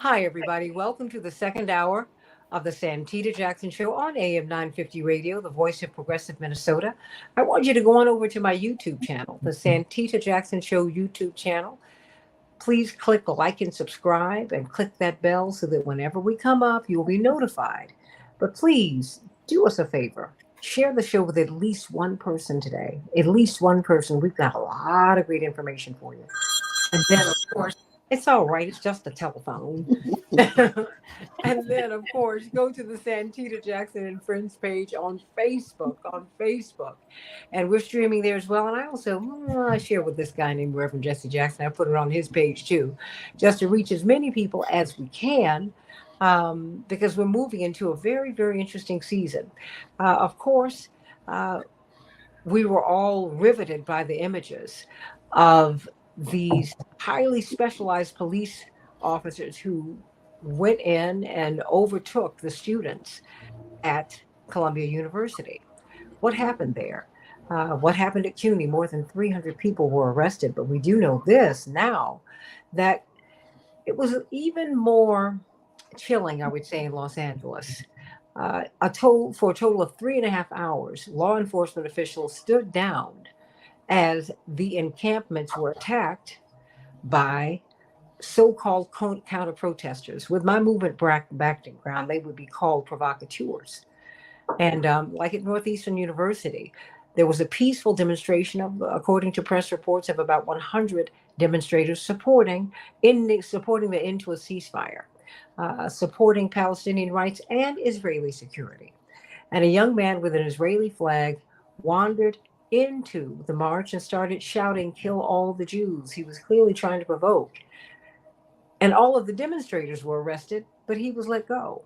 Hi, everybody. Welcome to the second hour of the Santita Jackson Show on AM 950 Radio, the voice of progressive Minnesota. I want you to go on over to my YouTube channel, the Santita Jackson Show YouTube channel. Please click like and subscribe and click that bell so that whenever we come up, you will be notified. But please do us a favor. Share the show with at least one person today. At least one person. We've got a lot of great information for you. And then, of course, it's all right. It's just a telephone. And then, of course, go to the Santita Jackson and Friends page on Facebook. And we're streaming there as well. And I also I share with this guy named Reverend Jesse Jackson. I put it on his page too, just to reach as many people as we can. Because we're moving into a very, very interesting season. Of course, we were all riveted by the images of these highly specialized police officers who went in and overtook the students at Columbia University. What happened there? What happened at CUNY? More than 300 people were arrested, but we do know this now, that it was even more chilling, I would say, in Los Angeles. For a total of 3.5 hours, law enforcement officials stood down as the encampments were attacked by so-called counter protesters. With my movement background, they would be called provocateurs. And like at Northeastern University, there was a peaceful demonstration of, according to press reports, of about 100 demonstrators supporting the end to a ceasefire, supporting Palestinian rights and Israeli security. And a young man with an Israeli flag wandered into the march and started shouting, "Kill all the Jews." He was clearly trying to provoke. And all of the demonstrators were arrested, but he was let go.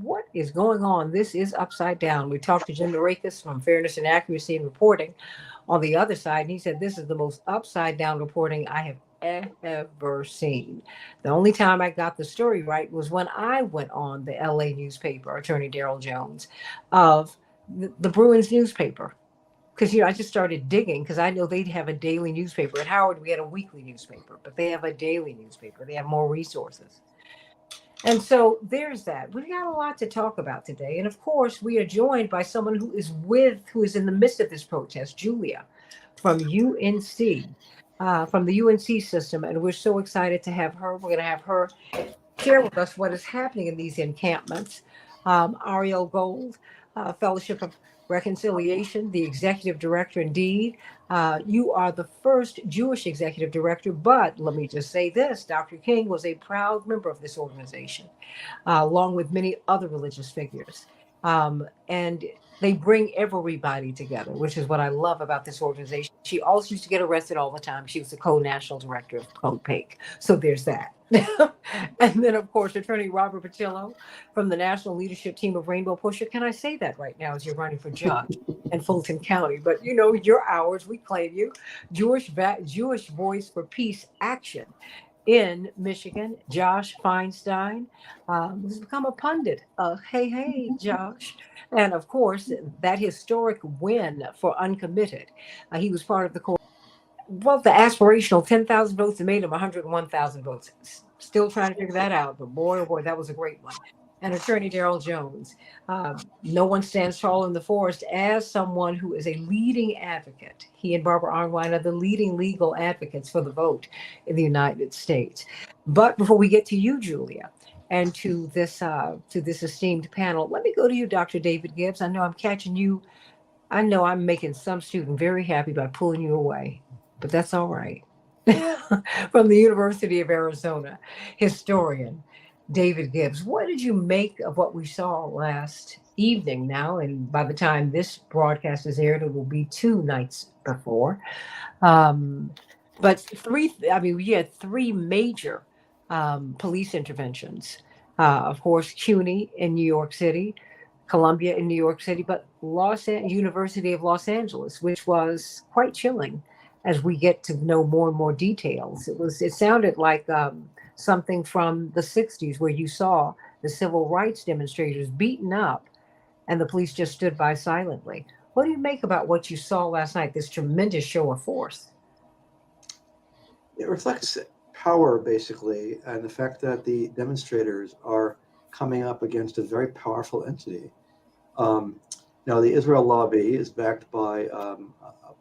What is going on? This is upside down. We talked to Jim Marakis from Fairness and Accuracy in Reporting on the other side, and he said this is the most upside down reporting I have ever seen. The only time I got the story right was when I went on the LA newspaper, Attorney Daryl Jones, of the Bruins newspaper. Because, I just started digging because I know they'd have a daily newspaper. At Howard, we had a weekly newspaper, but they have a daily newspaper. They have more resources. And so there's that. We've got a lot to talk about today. And of course, we are joined by someone who is in the midst of this protest, Julia from UNC, from the UNC system. And we're so excited to have her. We're going to have her share with us what is happening in these encampments. Ariel Gold, Fellowship of Reconciliation, the executive director. Indeed, you are the first Jewish executive director, but let me just say this: Dr. King was a proud member of this organization, along with many other religious figures. And they bring everybody together, which is what I love about this organization. She also used to get arrested all the time. She was the co-national director of Code Pink. So there's that. And then, of course, Attorney Robert Patillo from the National Leadership Team of Rainbow Pusher. Can I say that right now as you're running for judge in Fulton County? But, you're ours. We claim you. Jewish Voice for Peace Action in Michigan. Josh Feinstein has become a pundit. Hey, Josh. And of course, that historic win for Uncommitted. He was part of the aspirational 10,000 votes that made him 101,000 votes. Still trying to figure that out. But boy, oh boy, that was a great one. And Attorney Daryl Jones. No one stands tall in the forest as someone who is a leading advocate. He and Barbara Arnwine are the leading legal advocates for the vote in the United States. But before we get to you, Julia, and to this esteemed panel, let me go to you, Dr. David Gibbs. I know I'm catching you. I know I'm making some student very happy by pulling you away, but that's all right. From the University of Arizona, historian David Gibbs, what did you make of what we saw last evening now? And by the time this broadcast is aired, it will be 2 nights before. But we had 3 major police interventions. Of course, CUNY in New York City, Columbia in New York City, but University of Los Angeles, which was quite chilling as we get to know more and more details. It sounded like something from the 60s where you saw the civil rights demonstrators beaten up and the police just stood by silently. What do you make about what you saw last night, this tremendous show of force? It reflects power, basically, and the fact that the demonstrators are coming up against a very powerful entity. Um, Now, the Israel lobby is backed by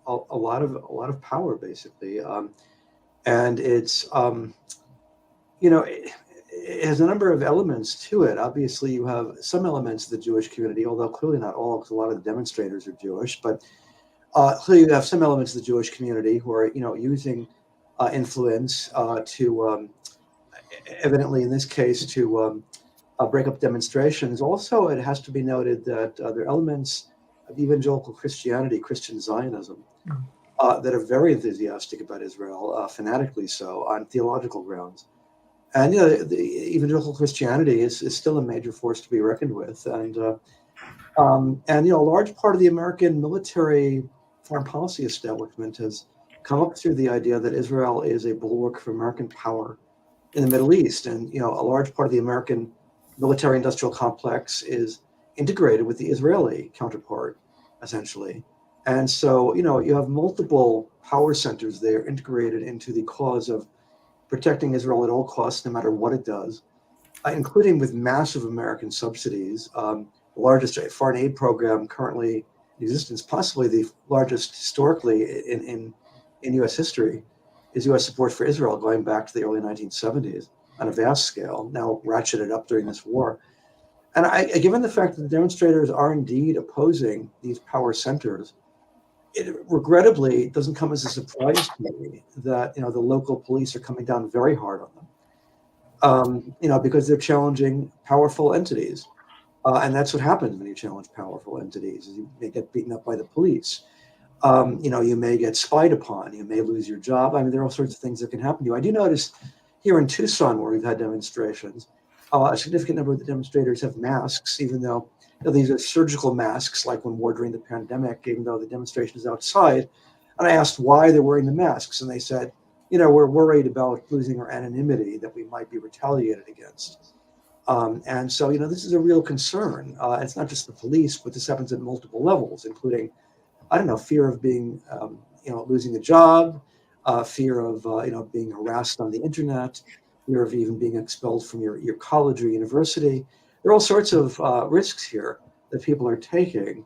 a lot of power, basically, and it has a number of elements to it. Obviously, you have some elements of the Jewish community, although clearly not all, because a lot of the demonstrators are Jewish. But clearly, you have some elements of the Jewish community who are, using influence to, evidently in this case, to break up demonstrations. Also, it has to be noted that there are elements of evangelical Christianity, Christian Zionism, that are very enthusiastic about Israel, fanatically so, on theological grounds. And the evangelical Christianity is still a major force to be reckoned with, and a large part of the American military foreign policy establishment has come up through the idea that Israel is a bulwark for American power in the Middle East, and a large part of the American military-industrial complex is integrated with the Israeli counterpart, essentially. And so, you have multiple power centers there integrated into the cause of protecting Israel at all costs, no matter what it does, including with massive American subsidies. The largest foreign aid program currently in existence, possibly the largest historically in U.S. history, is U.S. support for Israel going back to the early 1970s on a vast scale, now ratcheted up during this war. And given the fact that the demonstrators are indeed opposing these power centers, it regrettably doesn't come as a surprise to me that the local police are coming down very hard on them, because they're challenging powerful entities. And that's what happens when you challenge powerful entities, is you may get beaten up by the police. You may get spied upon. You may lose your job. I mean, there are all sorts of things that can happen to you. I do notice here in Tucson, where we've had demonstrations, a significant number of the demonstrators have masks, even though these are surgical masks, like when we wore during the pandemic, even though the demonstration is outside. And I asked why they're wearing the masks, and they said, we're worried about losing our anonymity, that we might be retaliated against. And so, this is a real concern. It's not just the police, but this happens at multiple levels, including, I don't know, fear of being, losing a job, fear of, being harassed on the internet, fear of even being expelled from your college or university. There are all sorts of risks here that people are taking.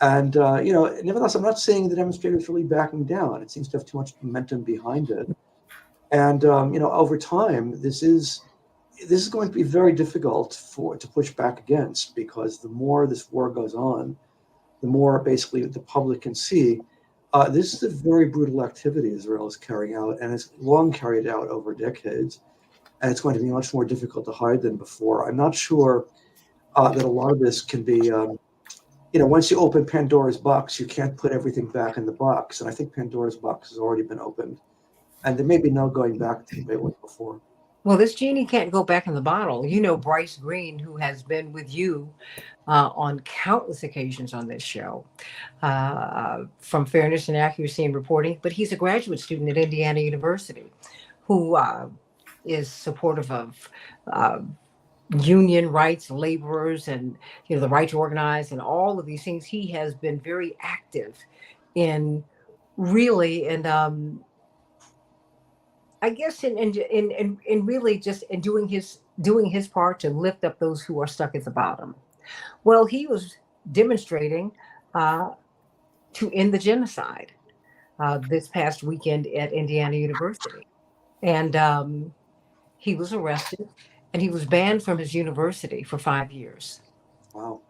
And, nevertheless, I'm not seeing the demonstrators really backing down. It seems to have too much momentum behind it. And, over time, this is going to be very difficult to push back against, because the more this war goes on, the more basically the public can see this is a very brutal activity Israel is carrying out, and it's long carried out over decades, and it's going to be much more difficult to hide than before. I'm not sure that a lot of this can be, once you open Pandora's box, you can't put everything back in the box, and I think Pandora's box has already been opened, and there may be no going back to the way it was before. Well, this genie can't go back in the bottle. Bryce Green, who has been with you on countless occasions on this show, from Fairness and Accuracy in Reporting, but he's a graduate student at Indiana University who is supportive of union rights, laborers, and the right to organize, and all of these things. He has been very active in really, and I guess in really just in doing his part to lift up those who are stuck at the bottom. Well, he was demonstrating uh, to end the genocide this past weekend at Indiana University, and he was arrested, and he was banned from his university for 5 years. Wow.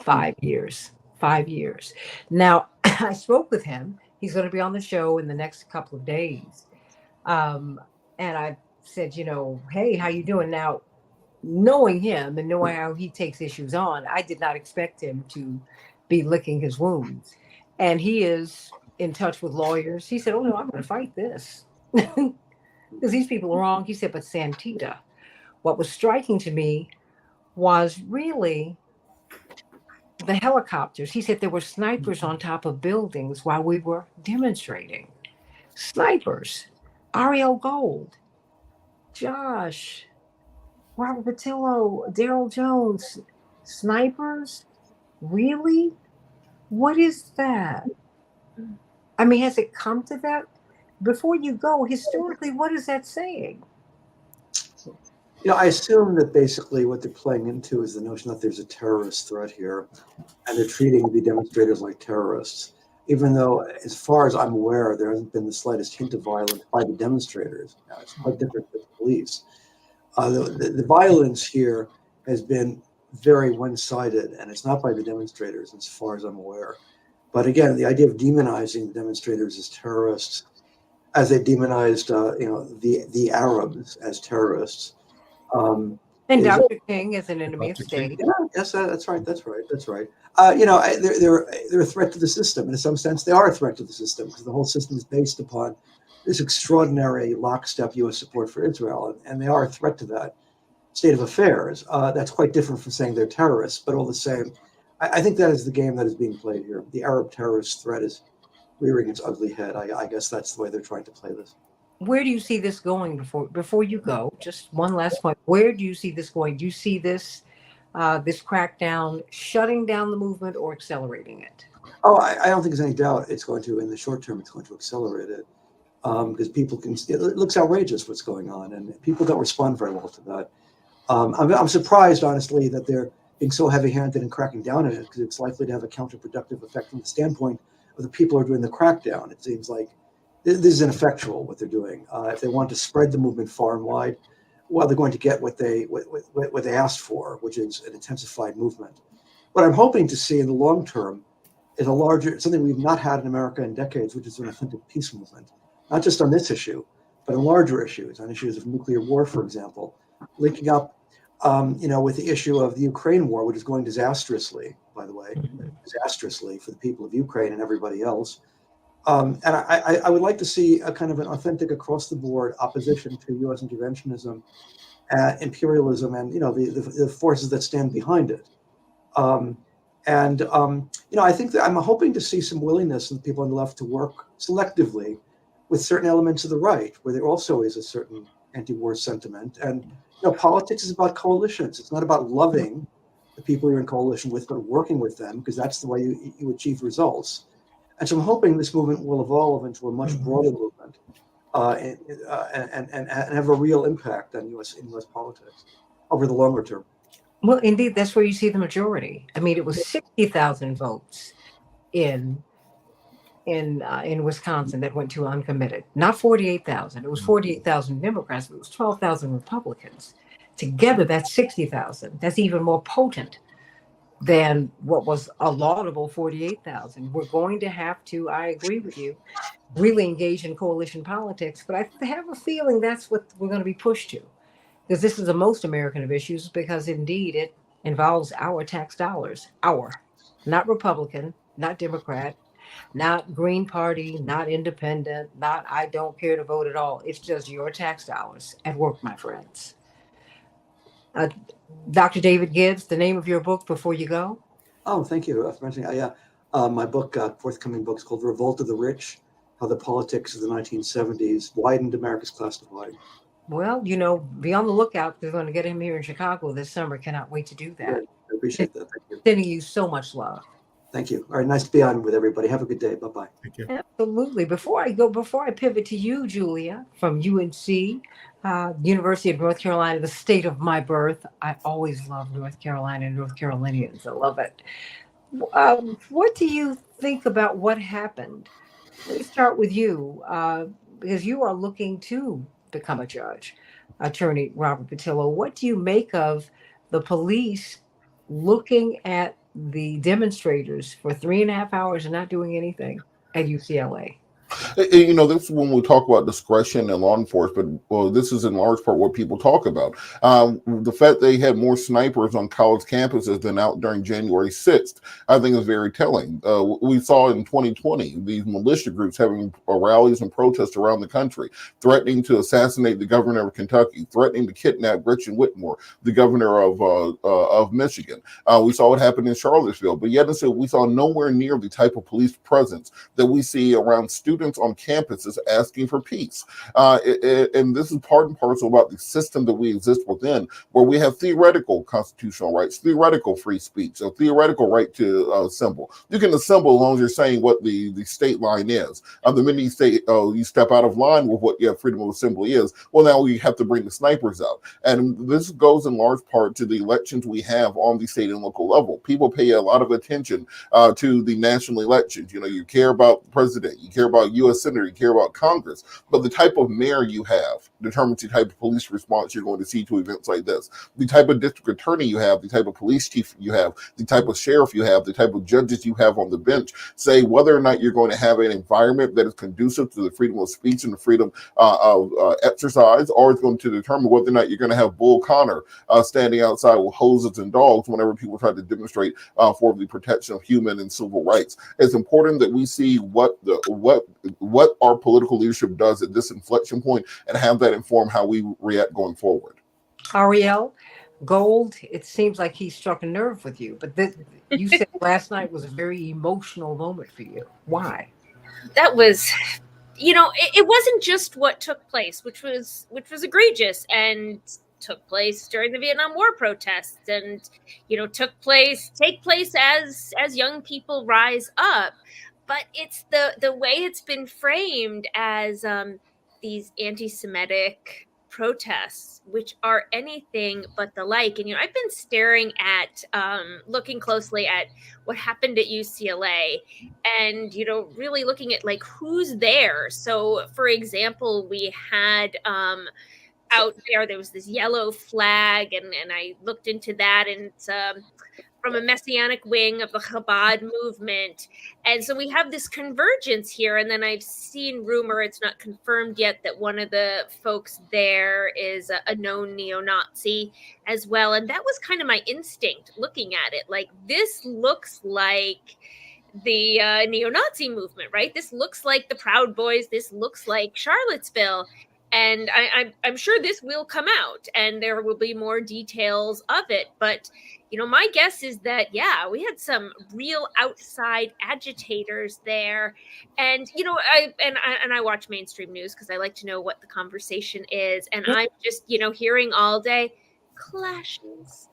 5 years. 5 years. Now, I spoke with him. He's going to be on the show in the next couple of days. Um, and I said, hey, how you doing? Now, knowing him and knowing how he takes issues on, I did not expect him to be licking his wounds. And he is in touch with lawyers. He said, oh, no, I'm going to fight this because these people are wrong. He said, but Santita, what was striking to me was really the helicopters. He said there were snipers on top of buildings while we were demonstrating. Snipers. Ariel Gold, Josh, Robert Patillo, Daryl Jones, snipers? Really? What is that? I mean, has it come to that? before you go, historically, what is that saying? I assume that basically what they're playing into is the notion that there's a terrorist threat here, and they're treating the demonstrators like terrorists, even though, as far as I'm aware, there hasn't been the slightest hint of violence by the demonstrators. Now, it's quite different with the police. The violence here has been very one-sided, and it's not by the demonstrators, as far as I'm aware. But again, the idea of demonizing the demonstrators as terrorists, as they demonized, the Arabs as terrorists, And is Dr. King is an enemy of Dr. King. state. yeah, yes, that's right. That's right. They're a threat to the system, and in some sense, they are a threat to the system because the whole system is based upon this extraordinary lockstep U.S. support for Israel, and they are a threat to that state of affairs. That's quite different from saying they're terrorists, but all the same, I think that is the game that is being played here. The Arab terrorist threat is rearing its ugly head. I guess that's the way they're trying to play this. Where do you see this going before you go? Just one last point. Where do you see this going? Do you see this this crackdown shutting down the movement or accelerating it? Oh, I don't think there's any doubt it's going to, in the short term, it's going to accelerate it. Because people can, it looks outrageous what's going on, and people don't respond very well to that. I'm surprised, honestly, that they're being so heavy-handed and cracking down on it, because it's likely to have a counterproductive effect from the standpoint of the people who are doing the crackdown. It seems like this is ineffectual, what they're doing. If they want to spread the movement far and wide, well, they're going to get what they asked for, which is an intensified movement. What I'm hoping to see in the long term is something we've not had in America in decades, which is an authentic peace movement. Not just on this issue, but on larger issues, on issues of nuclear war, for example, linking up, with the issue of the Ukraine war, which is going disastrously, by the way, disastrously for the people of Ukraine and everybody else. And I would like to see a kind of an authentic across-the-board opposition to U.S. interventionism, imperialism, and the forces that stand behind it. I think that I'm hoping to see some willingness in the people on the left to work selectively with certain elements of the right, where there also is a certain anti-war sentiment. And politics is about coalitions. It's not about loving the people you're in coalition with, but working with them, because that's the way you achieve results. And so I'm hoping this movement will evolve into a much broader movement and have a real impact on U.S. politics over the longer term. Well, indeed, that's where you see the majority. I mean, it was 60,000 votes in Wisconsin that went to uncommitted, not 48,000. It was 48,000 Democrats, but it was 12,000 Republicans. Together, that's 60,000. That's even more potent than what was a laudable 48,000. We're going to have to, I agree with you, really engage in coalition politics. But I have a feeling that's what we're going to be pushed to, because this is the most American of issues, because indeed it involves our tax dollars, not Republican, not Democrat, not Green Party, not independent, not I don't care to vote at all. It's just your tax dollars at work, my friends. Dr. David Gibbs, the name of your book before you go? Oh, thank you for mentioning. My book, forthcoming book, is called Revolt of the Rich, How the Politics of the 1970s Widened America's Class Divide. Well, be on the lookout. They're going to get him here in Chicago this summer. Cannot wait to do that. Great. I appreciate that. Thank you. Sending you so much love. Thank you. All right, nice to be on with everybody. Have a good day. Bye-bye. Thank you. Absolutely. Before I pivot to you, Julia, from UNC, University of North Carolina, the state of my birth. I always love North Carolina and North Carolinians. I love it. What do you think about what happened? Let me start with you, because you are looking to become a judge, Attorney Robert Patillo. What do you make of the police looking at the demonstrators for 3.5 hours and not doing anything at UCLA? This is when we talk about discretion and law enforcement. Well, this is in large part what people talk about. The fact they had more snipers on college campuses than out during January 6th, I think is very telling. We saw in 2020 these militia groups having rallies and protests around the country, threatening to assassinate the governor of Kentucky, threatening to kidnap Gretchen Whitmer, the governor of Michigan. We saw what happened in Charlottesville, but yet we saw nowhere near the type of police presence that we see around student students on campuses asking for peace. And this is part and parcel about the system that we exist within, where we have theoretical constitutional rights, theoretical free speech, a theoretical right to assemble. You can assemble as long as you're saying what the state line is. The minute you say you step out of line with what your freedom of assembly is, well, now we have to bring the snipers out. And this goes in large part to the elections we have on the state and local level. People pay a lot of attention to the national elections. You know, you care about the president, you care about U.S. Senator, you care about Congress, but the type of mayor you have determines the type of police response you're going to see to events like this. The type of district attorney you have, the type of police chief you have, the type of sheriff you have, the type of judges you have on the bench say whether or not you're going to have an environment that is conducive to the freedom of speech and the freedom of exercise, or it's going to determine whether or not you're going to have Bull Connor standing outside with hoses and dogs whenever people try to demonstrate for the protection of human and civil rights. It's important that we see what our political leadership does at this inflection point and have that inform how we react going forward. Ariel, Gold, it seems like he struck a nerve with you, but you said last night was a very emotional moment for you. Why? That was, it wasn't just what took place, which was egregious and took place during the Vietnam War protests, and take place as young people rise up. But it's the way it's been framed as these anti-Semitic protests, which are anything but the like. And I've been staring at looking closely at what happened at UCLA, and really looking at like who's there. So for example, we had out there was this yellow flag, and I looked into that, and it's from a messianic wing of the Chabad movement. And so we have this convergence here. And then I've seen rumor, it's not confirmed yet, that one of the folks there is a known neo-Nazi as well. And that was kind of my instinct looking at it. Like, this looks like the neo-Nazi movement, right? This looks like the Proud Boys. This looks like Charlottesville. And I'm sure this will come out and there will be more details of it. But, my guess is that, yeah, we had some real outside agitators there. And, I watch mainstream news because I like to know what the conversation is. And I'm just, hearing all day clashes.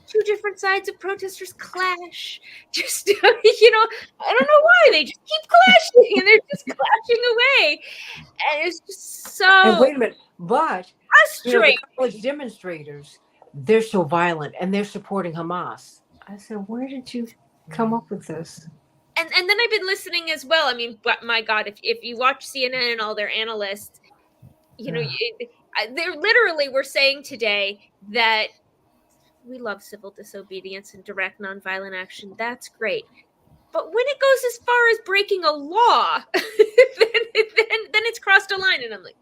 Two different sides of protesters clash. Just, I don't know why. They just keep clashing and they're just clashing away. And it's just so. And wait a minute, but frustrating. The college demonstrators, they're so violent and they're supporting Hamas. I said, where did you come up with this? And then I've been listening as well. I mean, my God, if you watch CNN and all their analysts, they're literally were saying today that we love civil disobedience and direct nonviolent action. That's great. But when it goes as far as breaking a law, then it's crossed a line. And I'm like,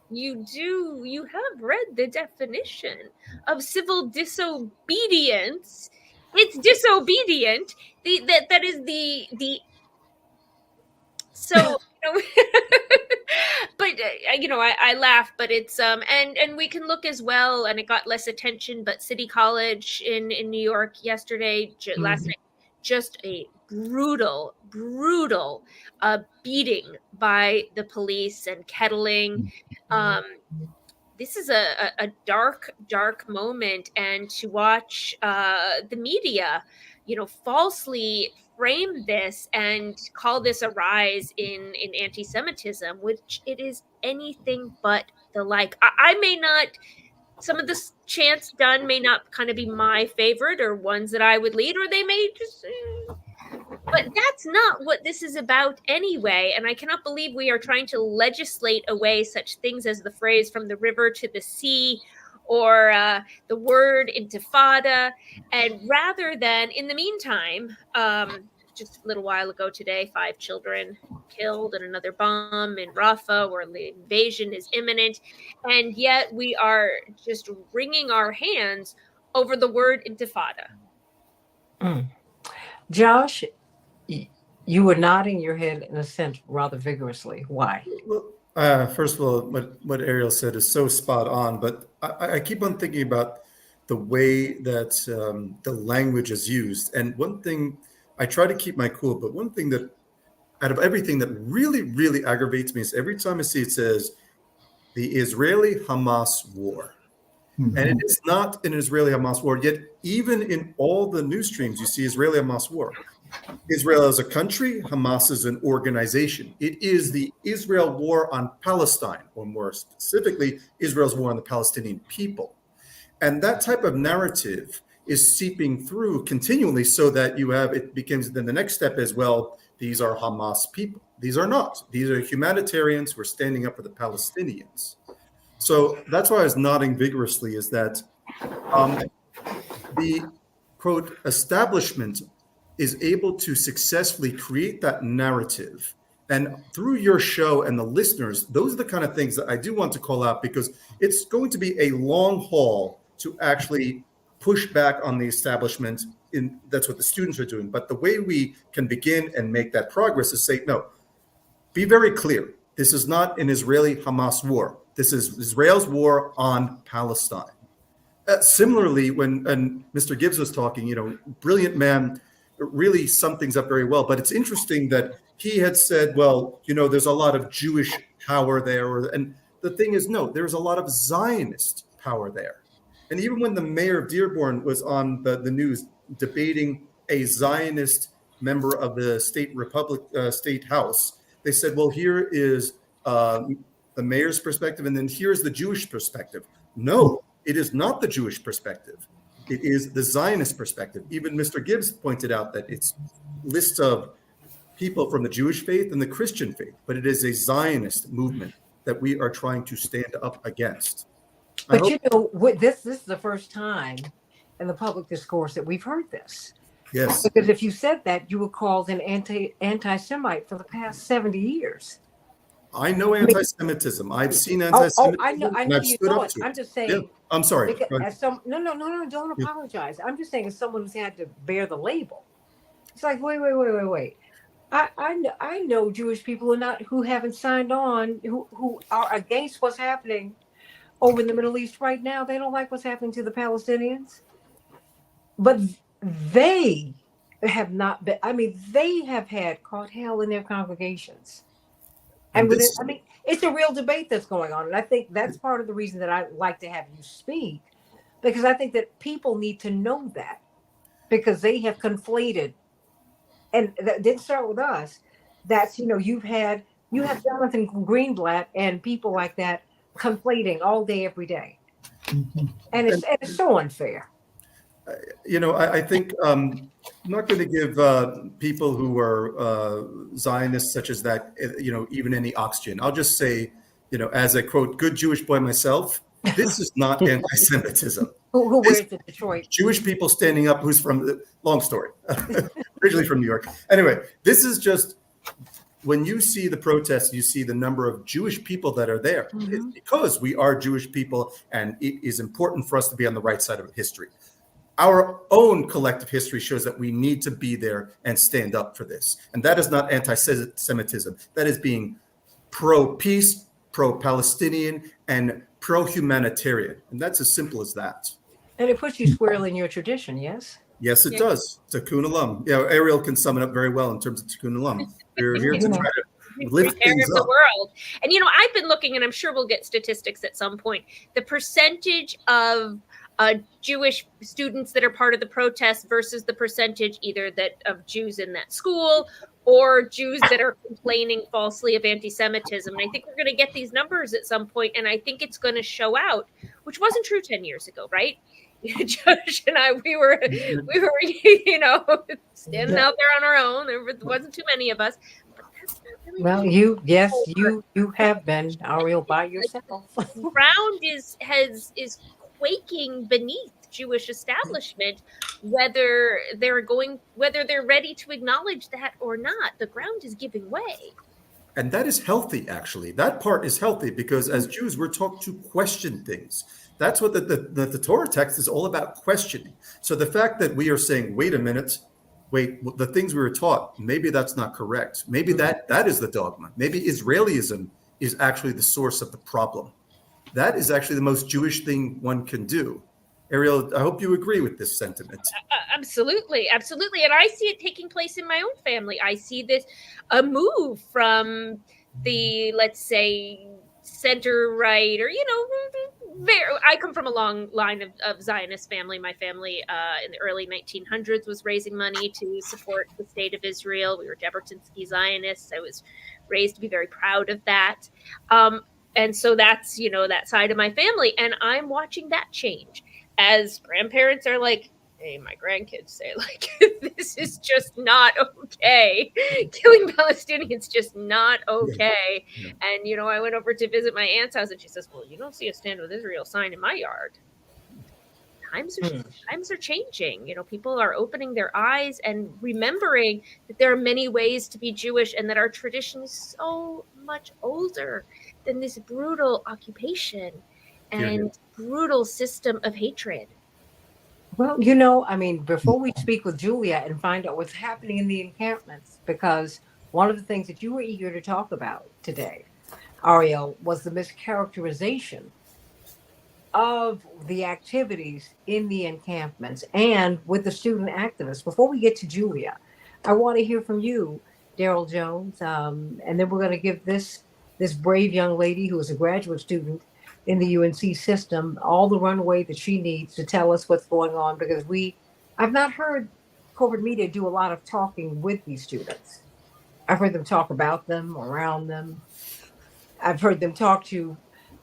you have read the definition of civil disobedience. It's disobedient. That is the so. But I laugh, but it's and we can look as well, and it got less attention, but City College in New York yesterday, last night, just a brutal beating by the police and kettling. This is a dark moment, and to watch the media, falsely frame this and call this a rise in anti-Semitism, which it is anything but the like. I may not, some of the chants done may not kind of be my favorite or ones that I would lead, or they may just, but that's not what this is about anyway. And I cannot believe we are trying to legislate away such things as the phrase "from the river to the sea," or the word intifada. And rather than, in the meantime, just a little while ago today, 5 children killed and another bomb in Rafah where the invasion is imminent. And yet we are just wringing our hands over the word intifada. Josh, you were nodding your head in a sense rather vigorously. Why? Well, first of all, what Ariel said is so spot on, but I keep on thinking about the way that the language is used. And one thing, I try to keep my cool, but one thing that out of everything that really, really aggravates me is every time I see it says the Israeli-Hamas war. And it is not an Israeli-Hamas war, yet even in all the news streams, you see Israeli-Hamas war. Israel is a country, Hamas is an organization. It is the Israel war on Palestine, or more specifically, Israel's war on the Palestinian people. And that type of narrative is seeping through continually so that it becomes, then the next step is, well, these are Hamas people. These are not. These are humanitarians who are standing up for the Palestinians. So that's why I was nodding vigorously, is that the, quote, establishment is able to successfully create that narrative. And through your show and the listeners, those are the kind of things that I do want to call out, because it's going to be a long haul to actually push back on the establishment. That's what the students are doing. But the way we can begin and make that progress is say, no, be very clear. This is not an Israeli-Hamas war. This is Israel's war on Palestine. Similarly, when Mr. Gibbs was talking, brilliant man, really summed things up very well. But it's interesting that he had said, well, there's a lot of Jewish power there. And the thing is, no, there's a lot of Zionist power there. And even when the mayor of Dearborn was on the news debating a Zionist member of the state house, they said, well, here is the mayor's perspective, and then here's the Jewish perspective. No, it is not the Jewish perspective. It is the Zionist perspective. Even Mr. Gibbs pointed out that it's lists of people from the Jewish faith and the Christian faith, but it is a Zionist movement that we are trying to stand up against. But this is the first time in the public discourse that we've heard this. Yes. Because if you said that, you were called an anti-Semite for the past 70 years. I know anti-Semitism. I've seen anti-Semitism. I know you know it. I'm just saying. Yeah, I'm sorry. No, don't apologize. I'm just saying, as someone who's had to bear the label, it's like, wait. I know Jewish people who haven't signed on, who are against what's happening over in the Middle East right now. They don't like what's happening to the Palestinians, but they have not been. They have caught hell in their congregations. And it's a real debate that's going on. And I think that's part of the reason that I like to have you speak, because I think that people need to know that, because they have conflated, and that didn't start with us. That's, you have Jonathan Greenblatt and people like that conflating all day, every day. And it's so unfair. I think I'm not going to give people who are Zionists such as that, even any oxygen. I'll just say, as a quote, good Jewish boy myself, this is not anti-Semitism. Who wears the Detroit? Jewish people standing up who's from, long story, originally from New York. Anyway, this is just, when you see the protests, you see the number of Jewish people that are there. Mm-hmm. It's because we are Jewish people, and it is important for us to be on the right side of history. Our own collective history shows that we need to be there and stand up for this. And that is not anti-Semitism. That is being pro-peace, pro-Palestinian, and pro-humanitarian. And that's as simple as that. And it puts you squarely in your tradition, yes? Yes, it does. Tikkun Olam. Ariel can sum it up very well in terms of Tikkun Olam. We're here to try to lift things up. The world. And, I've been looking, and I'm sure we'll get statistics at some point, the percentage of Jewish students that are part of the protest versus the percentage either of Jews in that school or Jews that are complaining falsely of anti-Semitism. And I think we're going to get these numbers at some point, and I think it's going to show out, which wasn't true 10 years ago, right? Josh and I, we were, standing out there on our own. There wasn't too many of us. But that's not really you have been, Ariel, by yourself. Ground is quaking beneath Jewish establishment, whether they're ready to acknowledge that or not. The ground is giving way. And that is healthy, actually. That part is healthy, because as Jews, we're taught to question things. That's what the Torah text is all about, questioning. So the fact that we are saying, wait a minute, the things we were taught, maybe that's not correct. Maybe that is the dogma. Maybe Israelism is actually the source of the problem. That is actually the most Jewish thing one can do. Ariel, I hope you agree with this sentiment. Absolutely, absolutely. And I see it taking place in my own family. I see this a move from the, let's say, center right, or I come from a long line of Zionist family. My family in the early 1900s was raising money to support the state of Israel. We were Jabotinsky Zionists. I was raised to be very proud of that. And so that's, that side of my family. And I'm watching that change as grandparents are like, hey, my grandkids say, like, this is just not okay. Killing Palestinians just not okay. Yeah. And I went over to visit my aunt's house, and she says, well, you don't see a Stand With Israel sign in my yard. Times are changing. People are opening their eyes and remembering that there are many ways to be Jewish, and that our tradition is so much older than this brutal occupation and brutal system of hatred. Well, before we speak with Julia and find out what's happening in the encampments, because one of the things that you were eager to talk about today, Ariel, was the mischaracterization of the activities in the encampments and with the student activists. Before we get to Julia, I want to hear from you, Daryl Jones, and then we're going to give this brave young lady who is a graduate student in the UNC system all the runway that she needs to tell us what's going on, because I've not heard corporate media do a lot of talking with these students. I've heard them talk about them, around them. I've heard them talk to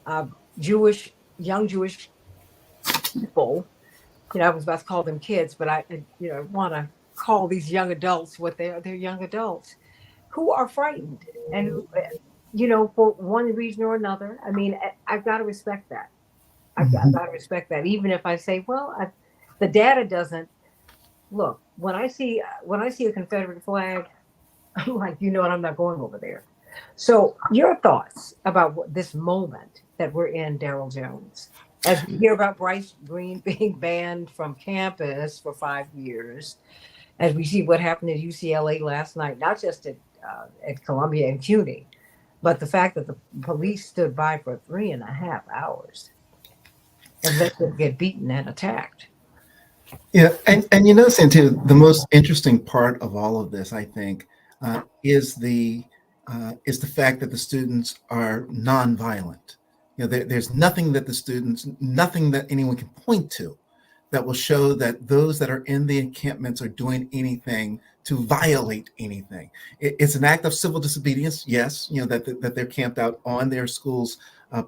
young Jewish people. I was about to call them kids, but I want to call these young adults what they are. They're young adults who are frightened, and for one reason or another. I've got to respect that. I've got to respect that, even if I say, well, the data doesn't look. When I see a Confederate flag, I'm like, I'm not going over there. So, your thoughts about this moment that we're in, Daryl Jones, as we hear about Bryce Green being banned from campus for 5 years, as we see what happened at UCLA last night, not just at Columbia and CUNY, but the fact that the police stood by for 3.5 hours and let them get beaten and attacked. Yeah, and Santita, the most interesting part of all of this, I think, is the fact that the students are nonviolent. There's nothing that anyone can point to that will show that those that are in the encampments are doing anything to violate anything. It's an act of civil disobedience, yes, that they're camped out on their school's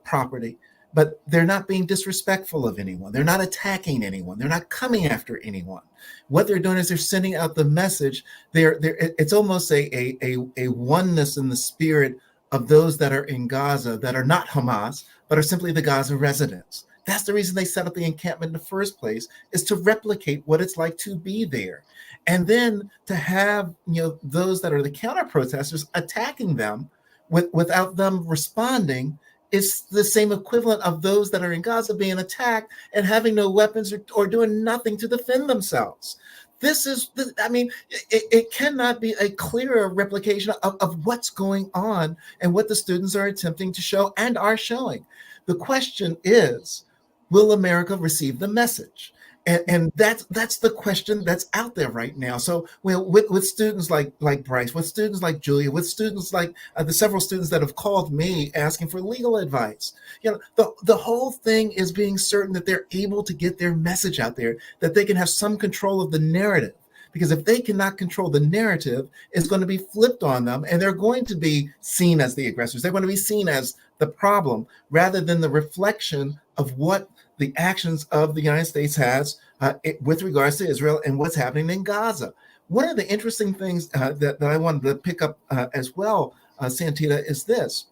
property, but they're not being disrespectful of anyone. They're not attacking anyone. They're not coming after anyone. What they're doing is they're sending out the message. It's almost a oneness in the spirit of those that are in Gaza that are not Hamas, but are simply the Gaza residents. That's the reason they set up the encampment in the first place, is to replicate what it's like to be there. And then to have, those that are the counter protesters attacking them without them responding is the same equivalent of those that are in Gaza being attacked and having no weapons or doing nothing to defend themselves. It cannot be a clearer replication of what's going on and what the students are attempting to show and are showing. The question is, will America receive the message? And that's the question that's out there right now. So with students like Bryce, with students like Julia, with students like the several students that have called me asking for legal advice, the whole thing is being certain that they're able to get their message out there, that they can have some control of the narrative. Because if they cannot control the narrative, it's going to be flipped on them, and they're going to be seen as the aggressors. They're going to be seen as the problem, rather than the reflection of what the actions of the United States has with regards to Israel and what's happening in Gaza. One of the interesting things that I wanted to pick up as well, Santita, is this.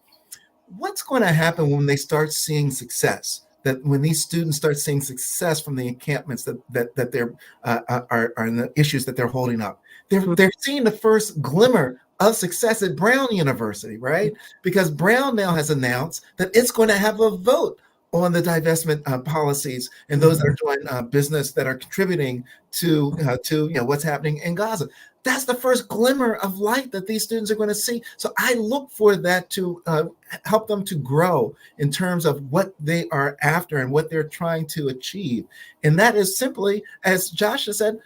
What's going to happen when they start seeing success? That when these students start seeing success from the encampments that they're are in the issues that they're holding up, they're seeing the first glimmer of success at Brown University, right? Because Brown now has announced that it's going to have a vote on the divestment policies and those that are doing business that are contributing to what's happening in Gaza. That's the first glimmer of light that these students are going to see. So I look for that to help them to grow in terms of what they are after and what they're trying to achieve. And that is simply, as Josh has said,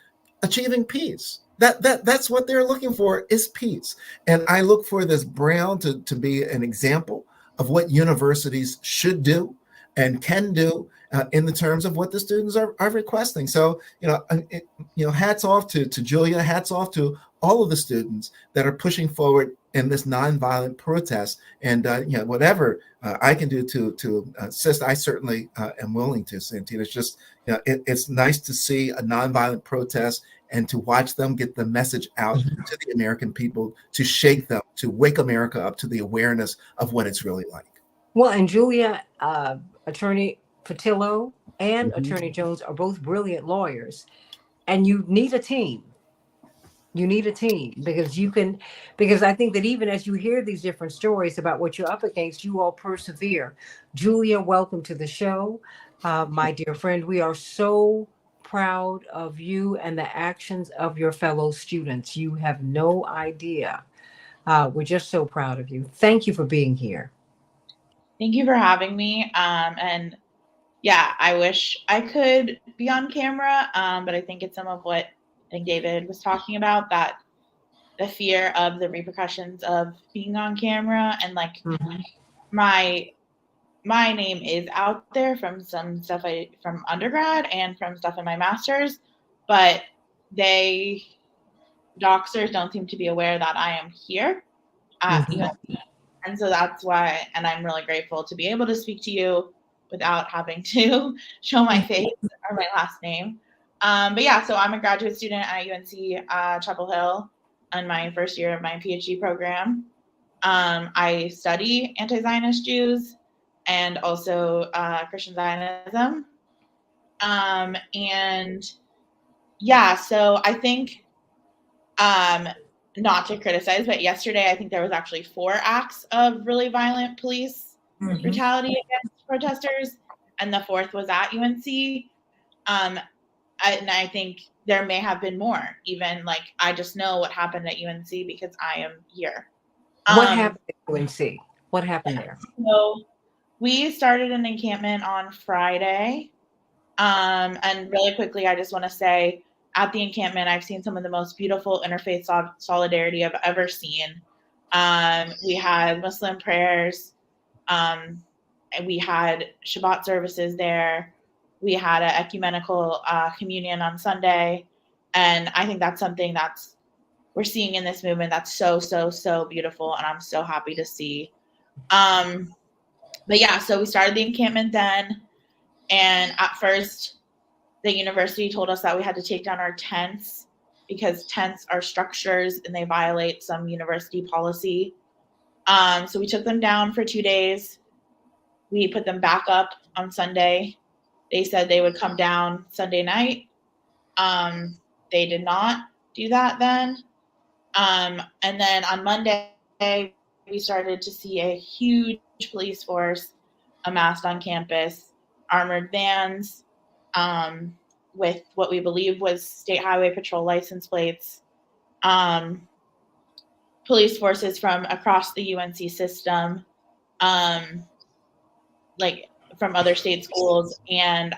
achieving peace. That's what they're looking for, is peace. And I look for this Braille to be an example of what universities should do and can do in the terms of what the students are requesting. So, hats off to Julia, hats off to all of the students that are pushing forward in this nonviolent protest. And, whatever I can do to assist, I certainly am willing to, Santita. It's just, it's nice to see a nonviolent protest and to watch them get the message out to the American people, to shake them, to wake America up to the awareness of what it's really like. Well, and Julia, Attorney Patillo and Attorney Jones are both brilliant lawyers, and you need a team. You need a team because I think that even as you hear these different stories about what you're up against, you all persevere. Julia, welcome to the show. My dear friend, we are so proud of you and the actions of your fellow students. You have no idea. We're just so proud of you. Thank you for being here. Thank you for having me. And yeah, I wish I could be on camera, but I think it's some of what I think David was talking about, that the fear of the repercussions of being on camera, and like my name is out there from some stuff from undergrad and from stuff in my master's, but doxers don't seem to be aware that I am here at UNC. And so that's why, and I'm really grateful to be able to speak to you without having to show my face or my last name. But yeah, so I'm a graduate student at UNC Chapel Hill in my first year of my PhD program. I study anti-Zionist Jews and also Christian Zionism. And yeah, so I think, not to criticize, but yesterday I think there was actually 4 acts of really violent police brutality against protesters, and the 4th was at UNC. And I think there may have been more. Even like, I just know what happened at UNC because I am here. What happened at UNC? What happened there? So we started an encampment on Friday. And really quickly, I just want to say, at the encampment, I've seen some of the most beautiful interfaith solidarity I've ever seen. We had Muslim prayers. And we had Shabbat services there. We had an ecumenical communion on Sunday. And I think that's something we're seeing in this movement that's so, so, so beautiful. And I'm so happy to see. But yeah, so we started the encampment then. And at first, the university told us that we had to take down our tents because tents are structures and they violate some university policy. So we took them down for 2 days. We put them back up on Sunday. They said they would come down Sunday night. They did not do that then. And then on Monday, we started to see a huge police force amassed on campus, armored vans, with what we believe was state highway patrol license plates, police forces from across the UNC system, like from other state schools. And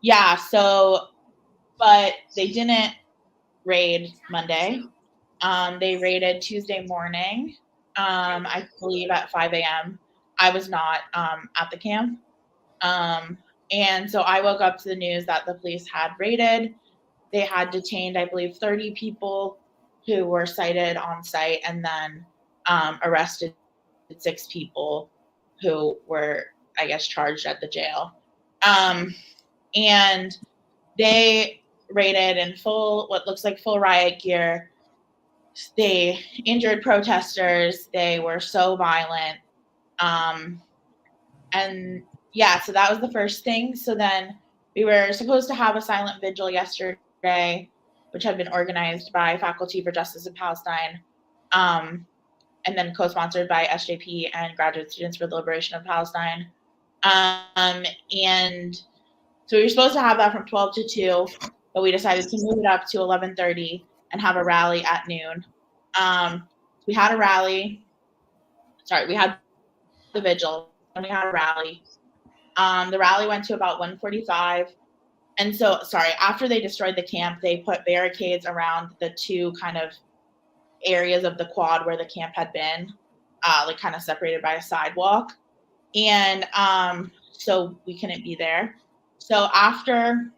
yeah, so, but they didn't raid Monday. They raided Tuesday morning, I believe at 5 a.m. I was not at the camp. And so I woke up to the news that the police had raided. They had detained, I believe, 30 people who were cited on site, and then arrested 6 people who were, I guess, charged at the jail. And they raided in what looks like full riot gear. They injured protesters. They were so violent. And yeah, so that was the first thing. So then we were supposed to have a silent vigil yesterday, which had been organized by Faculty for Justice in Palestine, and then co-sponsored by SJP and Graduate Students for the Liberation of Palestine. And so we were supposed to have that from 12 to 2, but we decided to move it up to 11:30 and have a rally at noon. We had a rally. Sorry, we had the vigil and we had a rally. The rally went to about 1:45. And so, sorry, after they destroyed the camp, they put barricades around the two kind of areas of the quad where the camp had been, like kind of separated by a sidewalk. And so we couldn't be there. So after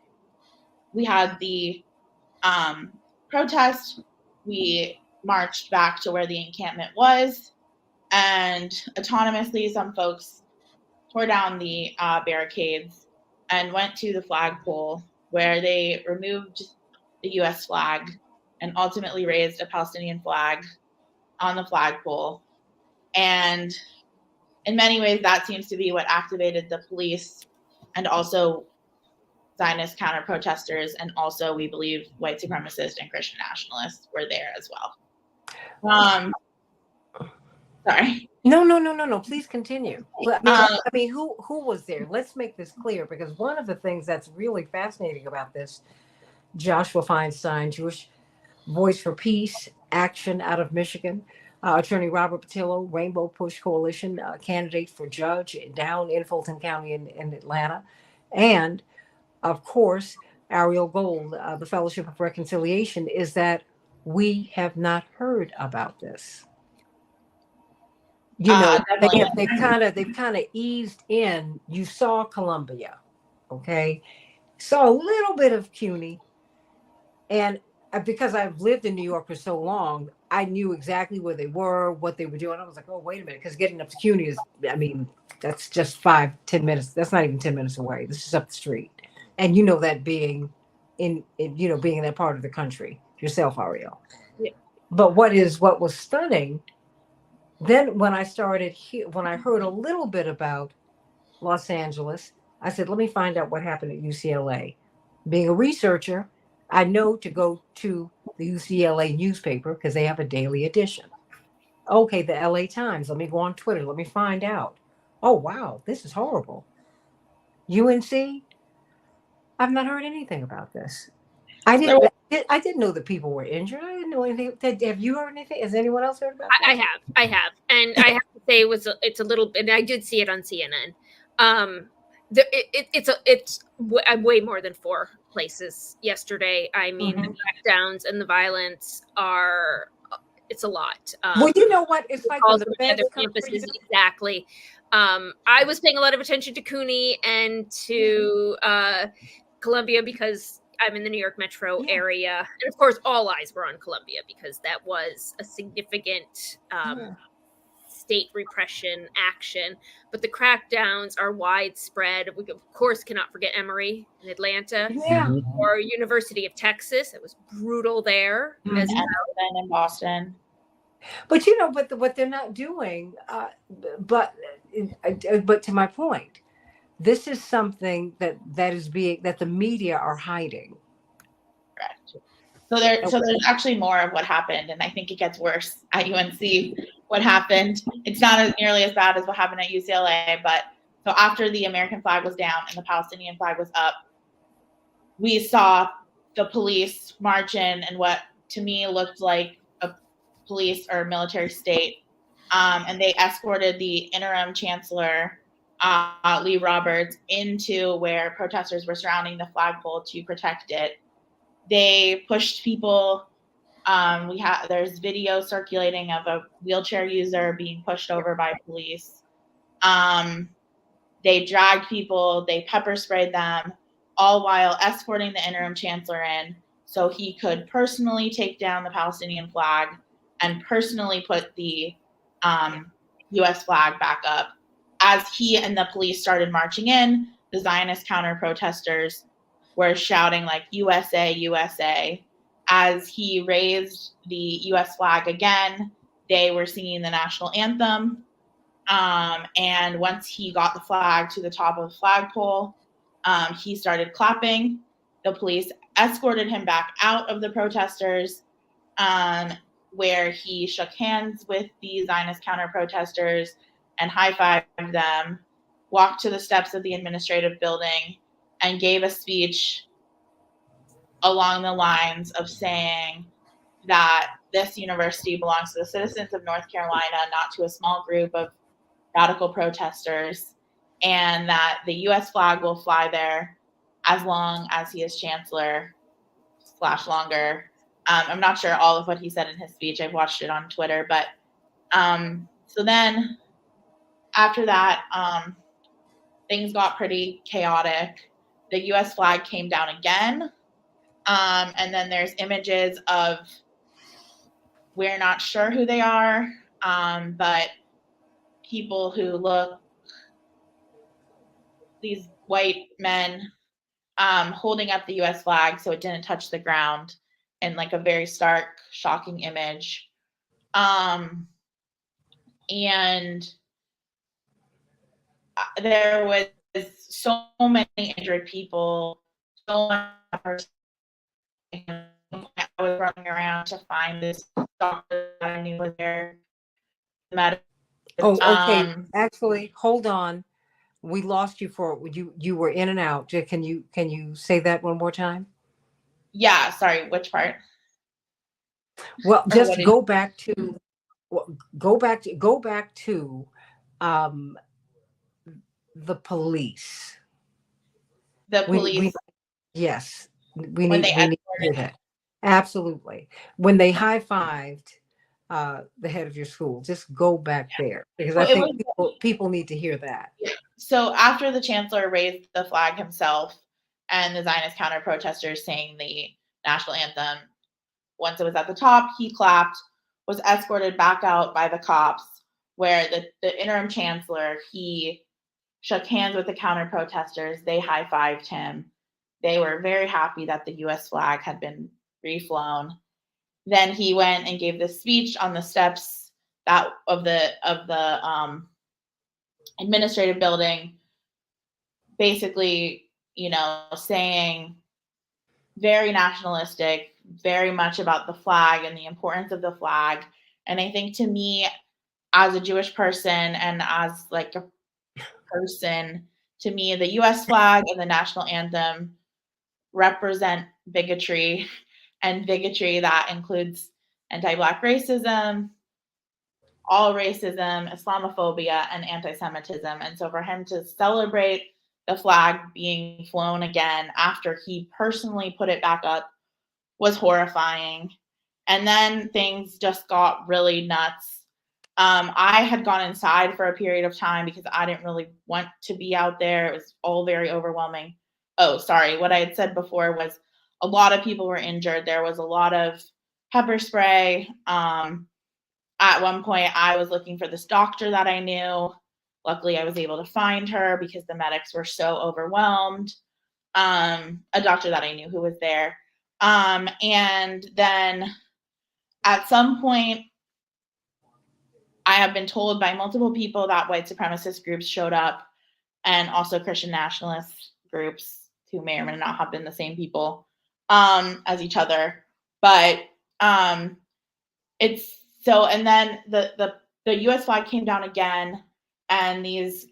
we had the protest, we marched back to where the encampment was. And autonomously, some folks tore down the barricades and went to the flagpole where they removed the US flag and ultimately raised a Palestinian flag on the flagpole. And in many ways, that seems to be what activated the police and also Zionist counter protesters. And also, we believe white supremacists and Christian nationalists were there as well. Sorry. No. Please continue. I mean, who was there? Let's make this clear, because one of the things that's really fascinating about this, Joshua Feinstein, Jewish Voice for Peace Action out of Michigan, Attorney Robert Patillo, Rainbow Push Coalition candidate for judge down in Fulton County in Atlanta, and of course Ariel Gold, the Fellowship of Reconciliation, is that we have not heard about this. You know, they've kind of eased in. You saw Columbia, okay? Saw a little bit of CUNY, and because I've lived in New York for so long, I knew exactly where they were, what they were doing. I was like, oh, wait a minute, because getting up to CUNY is, I mean, that's just 5-10 minutes. That's not even 10 minutes away. This is up the street, and you know that being in being in that part of the country yourself, Ariel. Yeah. But what was stunning. Then when I heard a little bit about Los Angeles, I said, let me find out what happened at UCLA. Being a researcher, I know to go to the UCLA newspaper because they have a daily edition. Okay, the LA Times. Let me go on Twitter. Let me find out. Oh, wow, this is horrible. UNC, I've not heard anything about this. I didn't know that people were injured. I didn't know anything. Have you heard anything? Has anyone else heard about that? I have, and I have to say it's a little bit. And I did see it on CNN. It's way more than 4 places yesterday. I mean, the crackdowns and the violence it's a lot. Well, you know what? It's like on the other campuses, exactly. I was paying a lot of attention to CUNY and to Columbia because I'm in the New York metro area. And of course, all eyes were on Columbia because that was a significant state repression action. But the crackdowns are widespread. We, of course, cannot forget Emory in Atlanta or University of Texas. It was brutal there as well. In Boston. But what they're not doing, but to my point, this is something that the media are hiding. Correct. So there's actually more of what happened, and I think it gets worse at UNC. What happened? It's not nearly as bad as what happened at UCLA, but so after the American flag was down and the Palestinian flag was up, we saw the police march in what to me looked like a police or military state, and they escorted the interim chancellor, Lee Roberts, into where protesters were surrounding the flagpole to protect it. They pushed people. There's video circulating of a wheelchair user being pushed over by police. They dragged people. They pepper sprayed them, all while escorting the interim chancellor in so he could personally take down the Palestinian flag and personally put the U.S. flag back up. As he and the police started marching in, the Zionist counter-protesters were shouting like USA, USA. As he raised the U.S. flag again, they were singing the national anthem. And once he got the flag to the top of the flagpole, he started clapping. The police escorted him back out of the protesters, where he shook hands with the Zionist counter-protesters and high-fived them. walked to the steps of the administrative building and gave a speech along the lines of saying that this university belongs to the citizens of North Carolina, not to a small group of radical protesters, and that the U.S. flag will fly there as long as he is chancellor / longer. I'm not sure all of what he said in his speech. I've watched it on Twitter, but so then after that, things got pretty chaotic. The U.S. flag came down again, and then there's images of, we're not sure who they are, but people who look, these white men holding up the U.S. flag so it didn't touch the ground, in like a very stark, shocking image. And there was so many injured people, so much. I was running around to find this doctor that I knew was there. Oh, okay. Actually, hold on. We lost you for you were in and out. Can you say that one more time? Yeah, sorry, which part? Well, just go back to the police. The police. Yes, we need to hear that. Absolutely. When they high-fived the head of your school, just go back there, because I think people need to hear that. So after the chancellor raised the flag himself and the Zionist counter-protesters sang the national anthem, once it was at the top, he clapped, was escorted back out by the cops, where the interim chancellor, he shook hands with the counter-protesters. They high-fived him. They were very happy that the U.S. flag had been reflown. Then he went and gave this speech on the steps of the administrative building, basically, saying very nationalistic, very much about the flag and the importance of the flag. And I think, to me, as a Jewish person and as like a person, to me, the U.S. flag and the national anthem represent bigotry, and bigotry that includes anti-Black racism, all racism, Islamophobia, and anti-Semitism. And so for him to celebrate the flag being flown again after he personally put it back up was horrifying. And then things just got really nuts. I had gone inside for a period of time because I didn't really want to be out there. It was all very overwhelming. Oh, sorry. What I had said before was a lot of people were injured. There was a lot of pepper spray. At one point, I was looking for this doctor that I knew. Luckily, I was able to find her because the medics were so overwhelmed. A doctor that I knew who was there. And then at some point, I have been told by multiple people that white supremacist groups showed up, and also Christian nationalist groups who may or may not have been the same people as each other. But it's so, and then the U.S. flag came down again, and these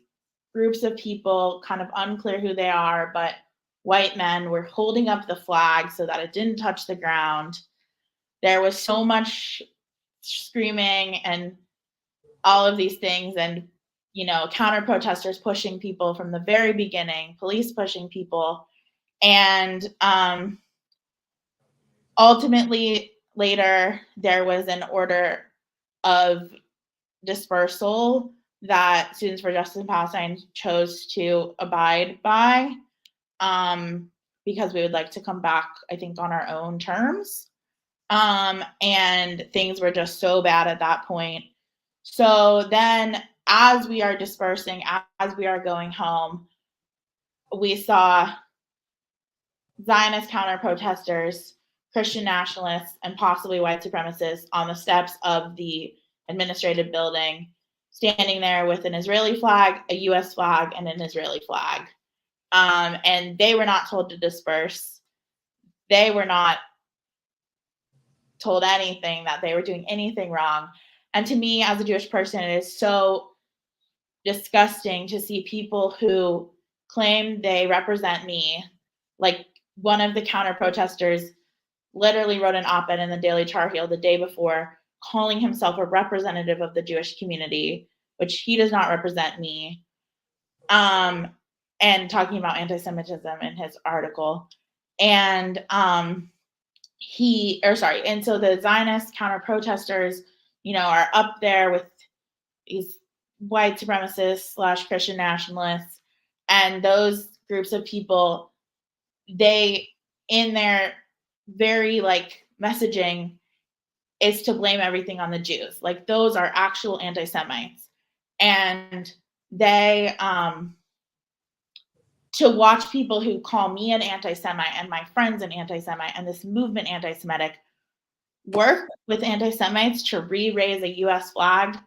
groups of people, kind of unclear who they are, but white men, were holding up the flag so that it didn't touch the ground. There was so much screaming and all of these things, and counter protesters pushing people from the very beginning, police pushing people, and ultimately later there was an order of dispersal that Students for Justice in Palestine chose to abide by, because we would like to come back, I think, on our own terms. And things were just so bad at that point. So then, as we are dispersing, as we are going home, we saw Zionist counter-protesters, Christian nationalists, and possibly white supremacists on the steps of the administrative building, standing there with an Israeli flag, a U.S. flag, and an Israeli flag. And they were not told to disperse. They were not told anything, that they were doing anything wrong. And to me, as a Jewish person, it is so disgusting to see people who claim they represent me. Like one of the counter protesters literally wrote an op-ed in the Daily Tar Heel the day before, calling himself a representative of the Jewish community, which he does not represent me, and talking about anti-Semitism in his article. And and so the Zionist counter protesters, are up there with these white supremacists / Christian nationalists, and those groups of people, they, in their very messaging, is to blame everything on the Jews. Like those are actual anti-Semites, and they to watch people who call me an anti-Semite and my friends an anti-Semite and this movement anti-Semitic work with anti-Semites to re-raise a U.S. flag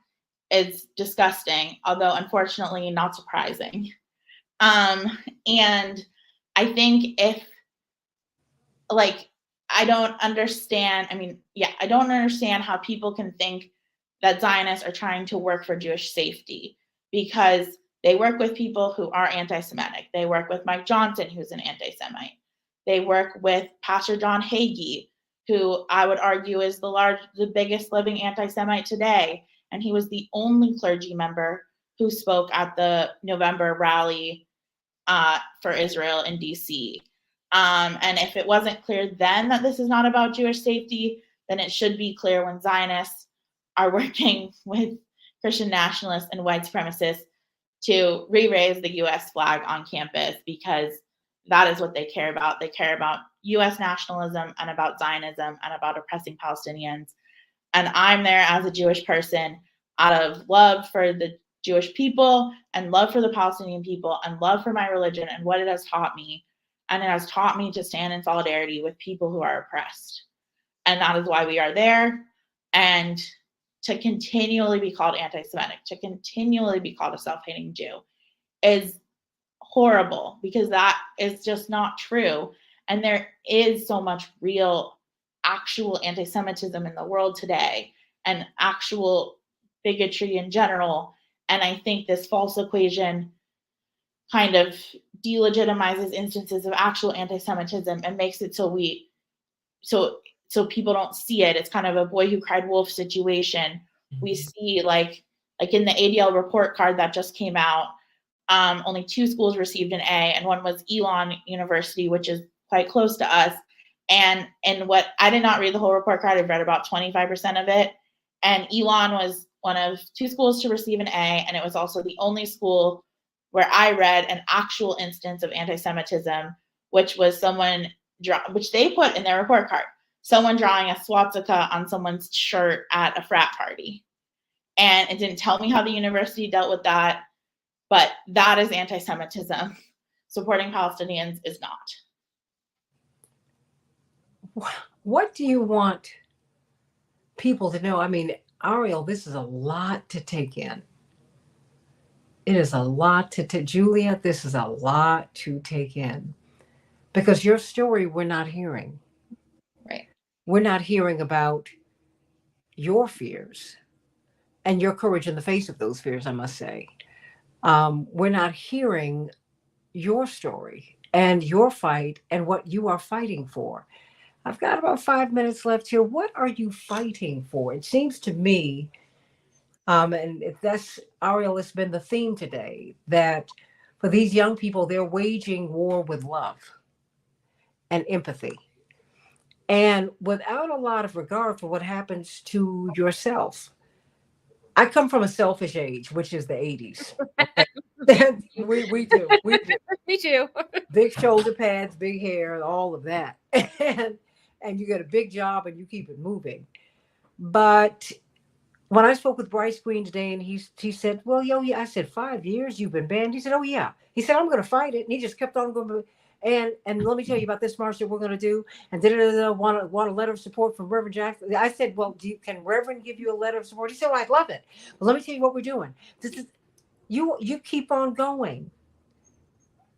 is disgusting, although unfortunately not surprising. And I think I don't understand. I don't understand how people can think that Zionists are trying to work for Jewish safety, because they work with people who are anti-Semitic. They work with Mike Johnson, who's an anti-Semite. They work with Pastor John Hagee, who I would argue is the biggest living anti-Semite today. And he was the only clergy member who spoke at the November rally for Israel in DC. And if it wasn't clear then that this is not about Jewish safety, then it should be clear when Zionists are working with Christian nationalists and white supremacists to re-raise the U.S. flag on campus, because that is what they care about. They care about U.S. nationalism and about Zionism and about oppressing Palestinians. And I'm there as a Jewish person out of love for the Jewish people and love for the Palestinian people and love for my religion and what it has taught me. And it has taught me to stand in solidarity with people who are oppressed. And that is why we are there. And to continually be called anti-Semitic, to continually be called a self-hating Jew is horrible, because that is just not true. And there is so much real, actual anti-Semitism in the world today, and actual bigotry in general. And I think this false equation kind of delegitimizes instances of actual anti-Semitism and makes it so people don't see it. It's kind of a boy who cried wolf situation. Mm-hmm. We see like in the ADL report card that just came out, only 2 schools received an A, and one was Elon University, which is quite close to us. And what I did not read the whole report card, I've read about 25% of it. And Elon was one of 2 schools to receive an A, and it was also the only school where I read an actual instance of anti-Semitism, which was which they put in their report card, someone drawing a swastika on someone's shirt at a frat party. And it didn't tell me how the university dealt with that, but that is anti-Semitism. Supporting Palestinians is not. What do you want people to know? I mean, Ariel, this is a lot to take in. It is a lot to Julia, this is a lot to take in. Because your story we're not hearing. Right. We're not hearing about your fears and your courage in the face of those fears, I must say. We're not hearing your story and your fight and what you are fighting for. I've got about 5 minutes left here. What are you fighting for? It seems to me, and that's, Ariel, it's been the theme today, that for these young people, they're waging war with love and empathy, and without a lot of regard for what happens to yourself. I come from a selfish age, which is the 80s. we do. Me too. Big shoulder pads, big hair, all of that. And you get a big job and you keep it moving. But when I spoke with Bryce Green today, and he said, well, I said, 5 years you've been banned? He said, oh yeah. He said, I'm going to fight it. And he just kept on going. And let me tell you about this march that we're going to do. And want a letter of support from Reverend Jackson. I said, well, can Reverend give you a letter of support? He said, well, I'd love it. Well, let me tell you what we're doing. This is, you keep on going.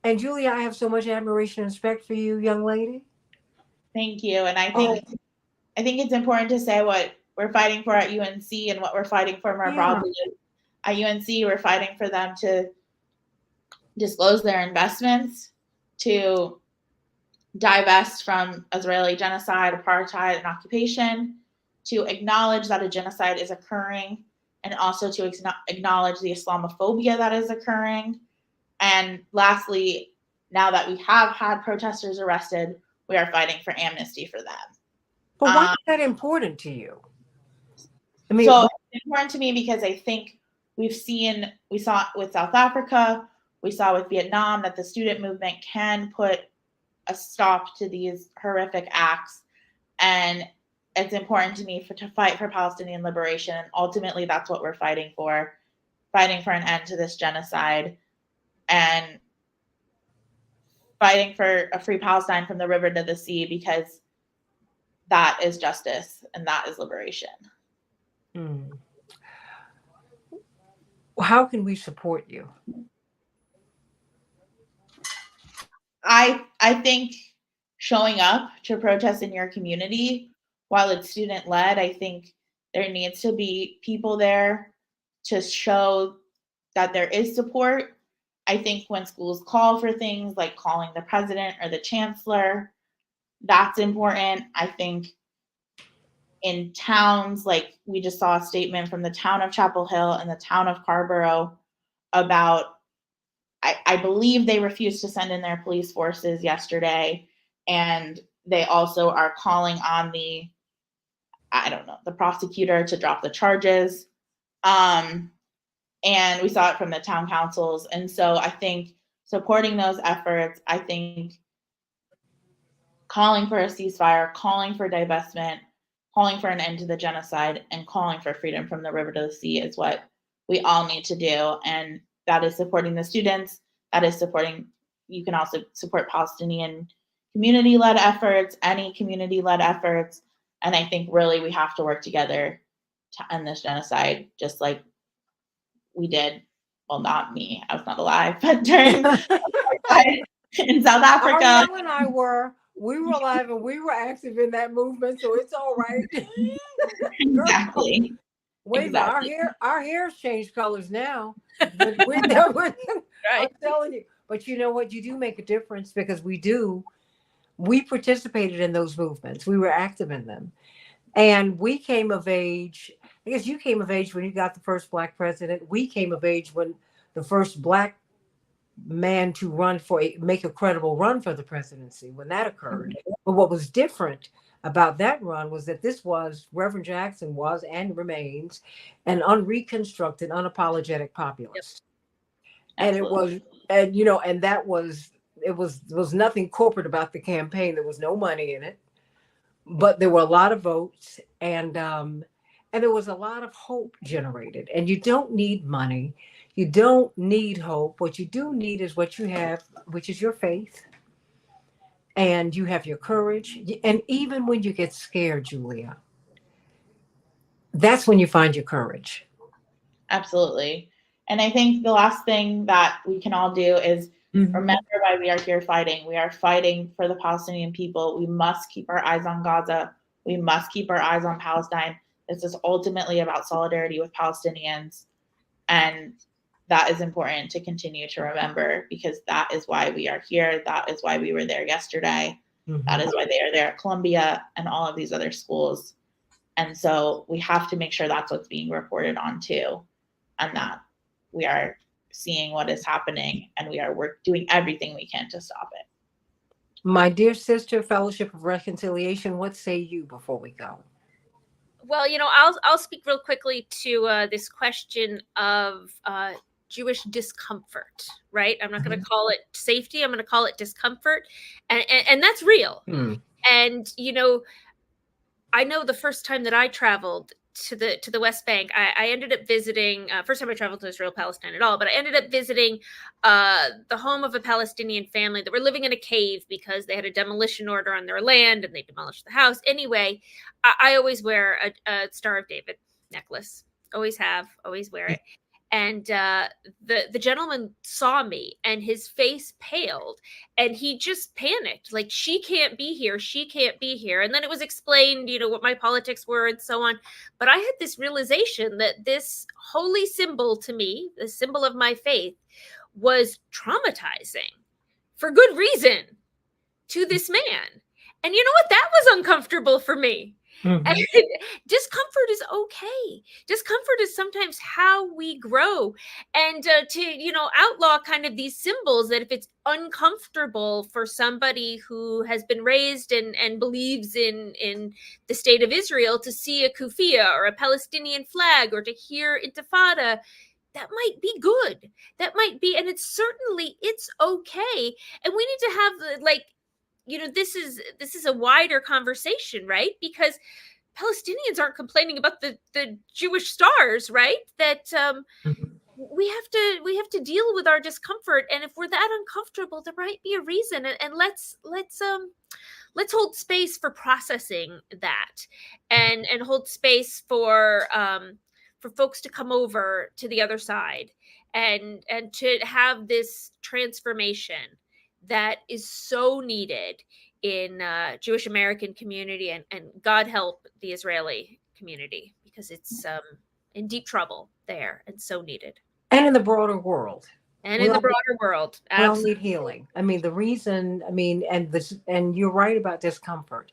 And Julia, I have so much admiration and respect for you, young lady. Thank you. And I think it's important to say what we're fighting for at UNC and what we're fighting for more broadly. At UNC, we're fighting for them to disclose their investments, to divest from Israeli genocide, apartheid, and occupation, to acknowledge that a genocide is occurring, and also to acknowledge the Islamophobia that is occurring. And lastly, now that we have had protesters arrested, we are fighting for amnesty for them. But why is that important to you? I mean, so it's important to me because I think we saw it with South Africa, we saw with Vietnam, that the student movement can put a stop to these horrific acts. And it's important to me to fight for Palestinian liberation. And ultimately, that's what we're fighting for an end to this genocide and fighting for a free Palestine from the river to the sea, because that is justice and that is liberation. How can we support you? I think showing up to protest in your community, while it's student led, I think there needs to be people there to show that there is support. I think when schools call for things like calling the president or the chancellor, that's important. I think in towns, like we just saw a statement from the town of Chapel Hill and the town of Carborough about, I believe they refused to send in their police forces yesterday. And they also are calling on the prosecutor to drop the charges. And we saw it from the town councils. And so I think supporting those efforts, I think calling for a ceasefire, calling for divestment, calling for an end to the genocide, and calling for freedom from the river to the sea is what we all need to do. And that is supporting the students. That is you can also support Palestinian community-led efforts, any community-led efforts. And I think really we have to work together to end this genocide, just like we did. Well, not me, I was not alive, but during in South Africa. Ariel and I we were alive and we were active in that movement, so it's all right. Exactly. Wait exactly. a minute, our hair's changed colors now. But we're never, Right. I'm telling you. But you know what? You do make a difference, because we participated in those movements. We were active in them. And we came of age. I guess you came of age when you got the first Black president. We came of age when the first Black man to make a credible run for the presidency, when that occurred. But what was different about that run was that Reverend Jackson was and remains an unreconstructed, unapologetic populist. Yep. And it was nothing corporate about the campaign. There was no money in it, but there were a lot of votes, and there was a lot of hope generated. And you don't need money. You don't need hope. What you do need is what you have, which is your faith. And you have your courage. And even when you get scared, Julia, that's when you find your courage. Absolutely. And I think the last thing that we can all do is remember why we are here fighting. We are fighting for the Palestinian people. We must keep our eyes on Gaza. We must keep our eyes on Palestine. This is ultimately about solidarity with Palestinians. And that is important to continue to remember, because that is why we are here. That is why we were there yesterday. That is why they are there at Columbia and all of these other schools. And so we have to make sure that's what's being reported on too, and that we are seeing what is happening, and we're doing everything we can to stop it. My dear sister, Fellowship of Reconciliation, what say you before we go? Well, I'll speak real quickly to this question of Jewish discomfort, right? I'm not going to call it safety. I'm going to call it discomfort. And that's real. And, I know the first time that I traveled to the West Bank, I ended up visiting, first time I traveled to Israel, Palestine at all, but I ended up visiting the home of a Palestinian family that were living in a cave because they had a demolition order on their land and they demolished the house. Anyway, I always wear a Star of David necklace. Always have, always wear it. And the gentleman saw me, and his face paled, and he just panicked, like, she can't be here, she can't be here. And then it was explained, what my politics were and so on. But I had this realization that this holy symbol to me, the symbol of my faith, was traumatizing for good reason to this man. And you know what? That was uncomfortable for me. Mhm. And discomfort is okay. Discomfort is sometimes how we grow. And to outlaw kind of these symbols, that if it's uncomfortable for somebody who has been raised and believes in the state of Israel to see a kufiyah or a Palestinian flag or to hear intifada, that might be good. That might be, and it's okay. And we need to have this is a wider conversation, right? Because Palestinians aren't complaining about the Jewish stars, right? That Mhm. we have to deal with our discomfort, and if we're that uncomfortable, there might be a reason. And let's hold space for processing that, and hold space for folks to come over to the other side, and to have this transformation that is so needed in Jewish American community, and God help the Israeli community, because it's in deep trouble there and so needed. And in the broader world. And We in the all- broader world. We all Absolutely. need healing. I mean, and you're right about discomfort.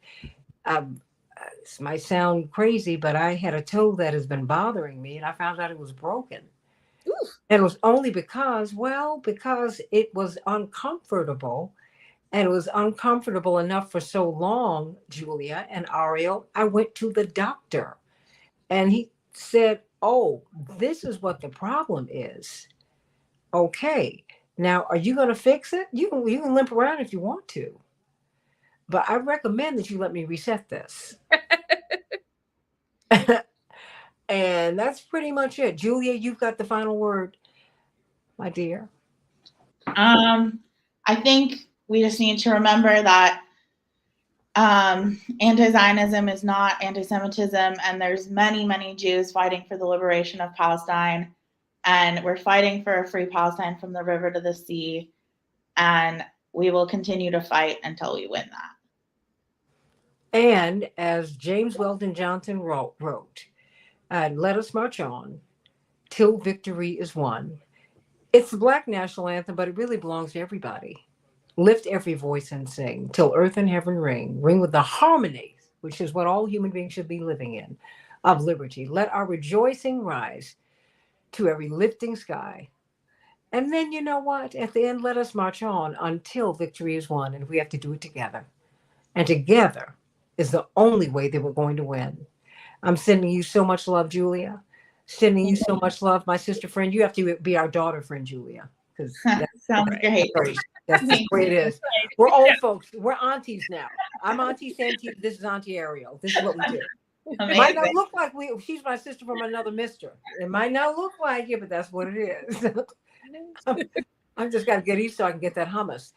This might sound crazy, but I had a toe that has been bothering me, and I found out it was broken. Ooh. And it was only because it was uncomfortable. And it was uncomfortable enough for so long, Julia and Ariel. I went to the doctor, and he said, "Oh, this is what the problem is. Okay, now are you going to fix it? You can limp around if you want to, but I recommend that you let me reset this." And that's pretty much it. Julia, you've got the final word, my dear. I think we just need to remember that anti-Zionism is not anti-Semitism, and there's many, many Jews fighting for the liberation of Palestine, and we're fighting for a free Palestine from the river to the sea, and we will continue to fight until we win that. And as James Weldon Johnson wrote, let us march on till victory is won. It's the Black national anthem, but it really belongs to everybody. Lift every voice and sing till earth and heaven ring with the harmony, which is what all human beings should be living in, of liberty. Let our rejoicing rise to every lifting sky. And then you know what? At the end, let us march on until victory is won, and we have to do it together. And together is the only way that we're going to win. I'm sending you so much love, Julia. Sending you so much love, my sister friend. You have to be our daughter friend, Julia, because Sounds great. that's the way it is. We're old folks. We're aunties now. I'm Auntie Santita. This is Auntie Ariel. This is what we do. It might not look like she's my sister from another mister. It might not look like it, but that's what it is. I'm just got to get east so I can get that hummus.